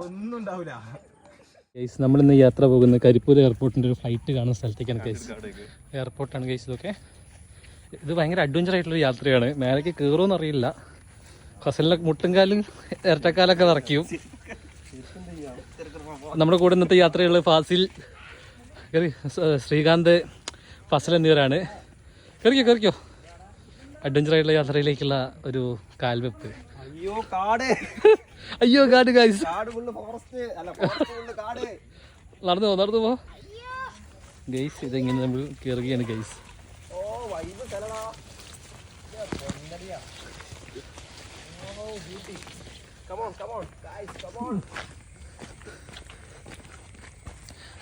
ഒന്നും ഉണ്ടാവില്ല. നമ്മളിന്ന് യാത്ര പോകുന്ന കരിപ്പൂർ എയർപോർട്ടിൻ്റെ ഒരു ഫ്ലൈറ്റ് കാണുന്ന സ്ഥലത്തേക്കാണ് കേസ്. എയർപോർട്ടാണ് കേസ്. ഇതൊക്കെ ഇത് ഭയങ്കര അഡ്വഞ്ചർ ആയിട്ടുള്ളൊരു യാത്രയാണ്. മേലേക്ക് കയറുമെന്ന് അറിയില്ല. ഫസലിനൊക്കെ മുട്ടുംകാലും ഇരട്ടക്കാലൊക്കെ നിറയ്ക്കും. നമ്മുടെ കൂടെ ഇന്നത്തെ യാത്രയുള്ള ഫാസിൽ, ശ്രീകാന്ത്, ഫസൽ എന്നിവരാണ്. കയറിക്കോ. അഡ്വഞ്ചർ ആയിട്ടുള്ള യാത്രയിലേക്കുള്ള ഒരു കാൽവെപ്പ്. അയ്യോ കാട് ഗൈസ്, നടന്നു പോ ഗൈസ്. ഇതെങ്ങനെ നമ്മൾ കയറുകയാണ് ഗൈസ്.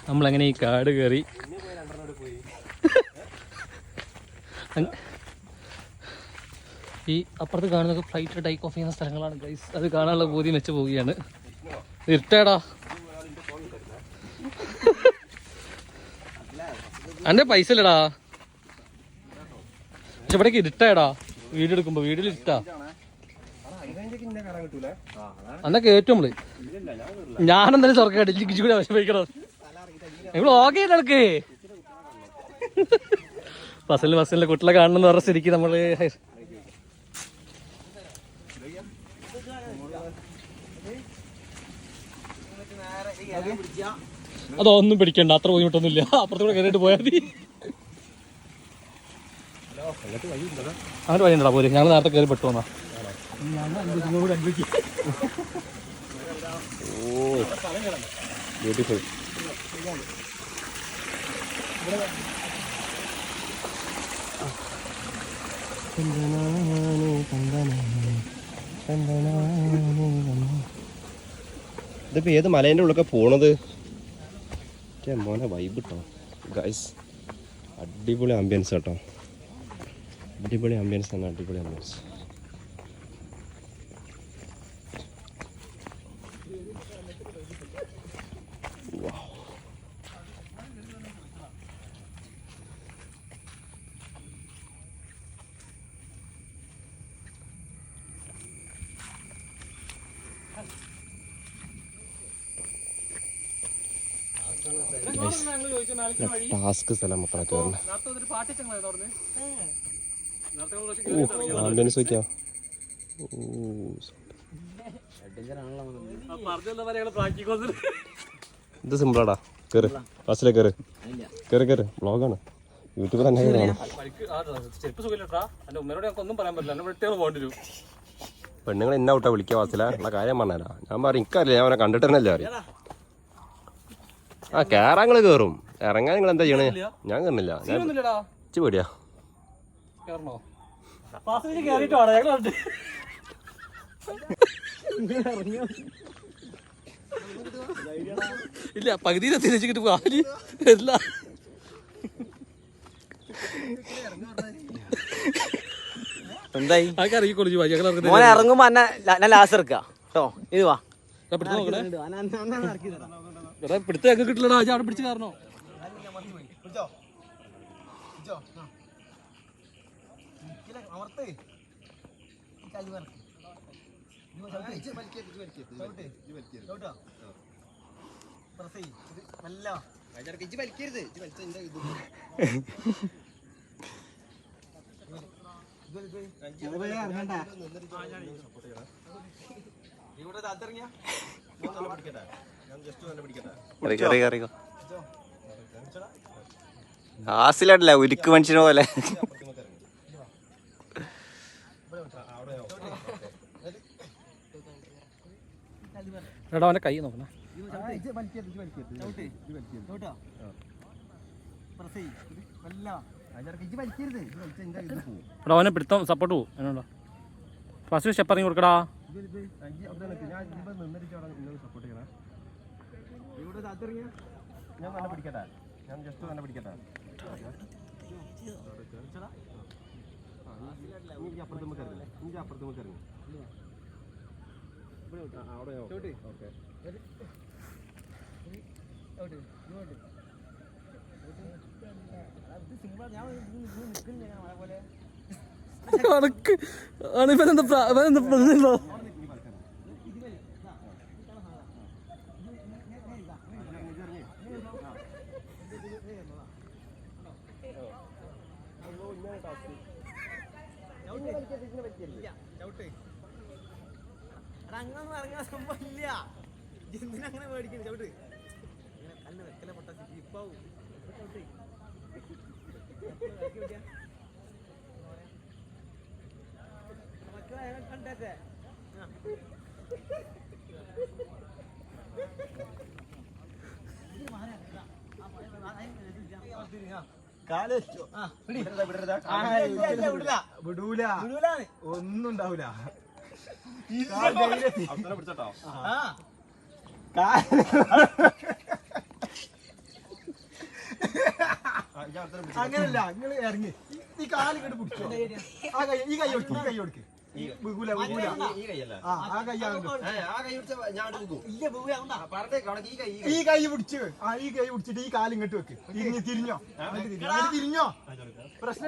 നമ്മളങ്ങനെ ഈ കാട് കയറി ഈ അപ്പുറത്ത് കാണുന്നതൊക്കെ ഫ്ലൈറ്റ് ടേക്ക് ഓഫ് ചെയ്യുന്ന സ്ഥലങ്ങളാണ് ഗൈസ്. അത് കാണാനുള്ള ബോധ്യം വെച്ച് പോവുകയാണ്. ഇരുട്ടാടാ, എൻ്റെ പൈസ ഇല്ലടാ. പക്ഷെ ഇവിടേക്ക് ഇരുട്ടാടാ. വീഡിയോ എടുക്കുമ്പോ വീഡിയോയിൽ ഇരുട്ടാ. അന്ന കയറ്റും നമ്മള്. ഞാനെന്തായാലും സ്വർഗ്ഗമായിട്ട് ഇഞ്ചി കൂടി വിഷമിക്കണം. നിങ്ങൾ ഓക്കെ നടക്കേ. ഫസലിന്റെ കുട്ടികളെ കാണണമെന്ന് പറഞ്ഞ ശരിക്കും നമ്മള് അതൊന്നും പിടിക്കണ്ട, അത്ര ബുദ്ധിമുട്ടൊന്നുമില്ല. അപ്പുറത്തൂടെ കയറിയിട്ട് പോയാൽ മതി. അങ്ങനെ വഴിയുണ്ടോ പോലും. ഞങ്ങൾ നേരത്തെ കയറി പെട്ടു വന്നാ. ബ്യൂട്ടിഫുൾ. ഇതിപ്പോ ഏത് മലേൻ്റെ ഉള്ളൊക്കെ പോണത്? മോനെ വൈബ് കേട്ടോ ഗൈസ്. അടിപൊളി ആംബിയൻസ് കേട്ടോ. അടിപൊളി ആംബിയൻസ് ആണ്. അടിപൊളി ആംബിയൻസ്. ടാസ്ക് സ്ഥലം മക്കളെ കയറണം. ആംബിയൻസ് നോക്കിയാ. ഇത് സിമ്പിളാടാ. കയറ് ബസ്സിലെ കയറ്. വ്ളോഗാണ്, യൂട്യൂബിൽ തന്നെ കാണാം. പെണ്ണുങ്ങൾ എന്നെ ഔട്ടാ വിളിക്കുക ബസ്സിലെ ഉള്ള കാര്യം പറഞ്ഞാലാ. ഞാൻ പറയും എനിക്കറിയില്ല, ഞാൻ അവനെ കണ്ടിട്ട് തന്നെ അല്ലേ അറിയാം. ആ കയറാൻ നിങ്ങൾ കയറും, ഇറങ്ങാൻ നിങ്ങൾ എന്താ ചെയ്യണേ? ഞാൻ കയറുന്നില്ല, ഇച്ച് പേടിയാ. ഇല്ല പകുതിയിൽ തിരിച്ചിട്ട് കാലി വരില്ല. എന്തായി ഇറങ്ങിക്കോളൂ. ഇറങ്ങുമ്പോ എന്നെ ലാസ്റ്റ് ഇറക്കാം കേട്ടോ. ഇത് വാ പിടുത്ത ഞങ്ങൾക്ക് കിട്ടില്ലടാ. അവിടെ പിടിച്ച് കാരണോ? ആസിലല്ല ഉരുക്ക് മനുഷ്യനെ പോലെ. എടാ അവന്റെ കൈ നോക്കണേ. എടാ അവനെ പിടുത്തം സപ്പോർട്ട് പോകും. എന്നോടാ ഫസ്റ്റ് സ്റ്റെപ്പ് ഇറങ്ങി കൊടുക്കടാ. അനക്ക് ആണ് ഇവനെന്താ പ്രശ്നമുണ്ടോ? അങ്ങനൊന്നും ഇറങ്ങാൻ സംഭവം ഇല്ല. എന്തിനങ്ങനെ മേടിക്കുന്നു? ചവിട്ട് കല്ല് വെക്കല പൊട്ട ഇപ്പാവും കണ്ടേ. വിടൂല ഒന്നും ഉണ്ടാവൂല. അങ്ങനല്ല, നിങ്ങള് ഇറങ്ങി ഈ കാല് ഇങ്ങോട്ട് പിടിച്ചോ. ആ കൈ, ഈ കൈ കൊടുക്ക്, ഈ കൈ കൊടുക്ക്. ബഹുല ബഹുല ആ കൈ ഈ കൈ പിടിച്ച്, ആ ഈ കൈ പിടിച്ചിട്ട് ഈ കാല് ഇങ്ങോട്ട് വെക്ക്. തിരിഞ്ഞോ തിരിഞ്ഞോ, പ്രശ്നം